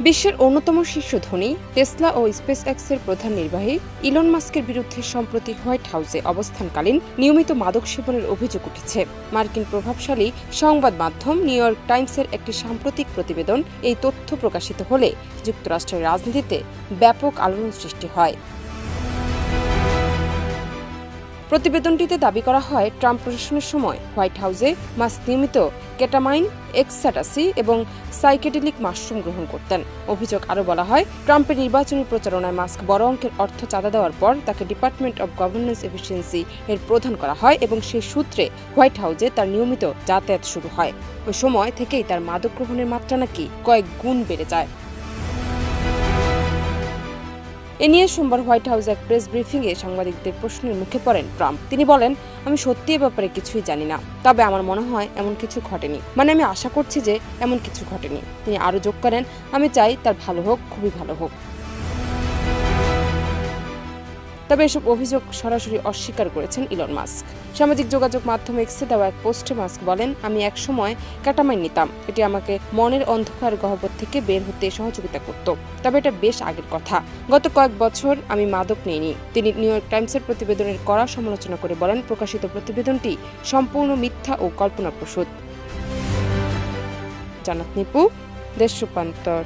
বিশ্বের অন্যতম শীর্ষ ধনী টেসলা ও স্পেসএক্সের প্রধান নির্বাহী ইলন মাস্কের বিরুদ্ধে সম্প্রতি হোয়াইট হাউসে অবস্থানকালীন নিয়মিত মাদক সেবনের অভিযোগ উঠেছে। মার্কিন প্রভাবশালী সংবাদ মাধ্যম নিউ ইয়র্ক টাইমসের একটি সাম্প্রতিক প্রতিবেদন এই তথ্য প্রকাশিত হলে যুক্তরাষ্ট্রের রাজনীতিতে ব্যাপক আলোড়ন সৃষ্টি হয়। প্রতিবেদনটিতে দাবি করা হয়, ট্রাম্প প্রশাসনের সময় হোয়াইট হাউসে মাস্ক নিয়মিত কেটামাইন, এক্সট্যাসি এবং সাইকেডেলিক মাশরুম গ্রহণ করতেন। অভিযোগ আরও বলা হয়, ট্রাম্পের নির্বাচনী প্রচারণায় মাস্ক বড় অঙ্কের অর্থ চাঁদা দেওয়ার পর তাকে ডিপার্টমেন্ট অব গভর্নেন্স এফিসিয়েন্সি এর প্রধান করা হয় এবং সেই সূত্রে হোয়াইট হাউসে তার নিয়মিত যাতায়াত শুরু হয়। ওই সময় থেকেই তার মাদক গ্রহণের মাত্রা নাকি কয়েক গুণ বেড়ে যায়। এ নিয়ে সোমবার হোয়াইট হাউসে এক প্রেস ব্রিফিংয়ে সাংবাদিকদের প্রশ্নের মুখে পড়েন ট্রাম্প। তিনি বলেন, আমি সত্যি এ ব্যাপারে কিছুই জানি না, তবে আমার মনে হয় এমন কিছু ঘটেনি। আমি আশা করছি যে এমন কিছু ঘটেনি। তিনি আরও যোগ করেন, আমি চাই তার ভালো হোক, খুবই ভালো হোক। তবে এসব অভিযোগ সরাসরি অস্বীকার করেছেন ইলন মাস্ক। সামাজিক যোগাযোগ মাধ্যম এক্সে দেওয়া এক পোস্টে মাস্ক বলেন, আমি একসময় কেটামাইন নিতাম। এটি আমাকে মনের অন্ধকার গহ্বর থেকে বের হতে সহযোগিতা করত। তবে এটা বেশ আগের কথা। গত কয়েক বছর আমি মাদক নিইনি। তিনি নিউ ইয়র্ক টাইমসের প্রতিবেদনের কড়া সমালোচনা করে বলেন, প্রকাশিত প্রতিবেদনটি সম্পূর্ণ মিথ্যা ও কল্পনাপ্রসূত। জান্নাত নিপু, দেশ রূপান্তর।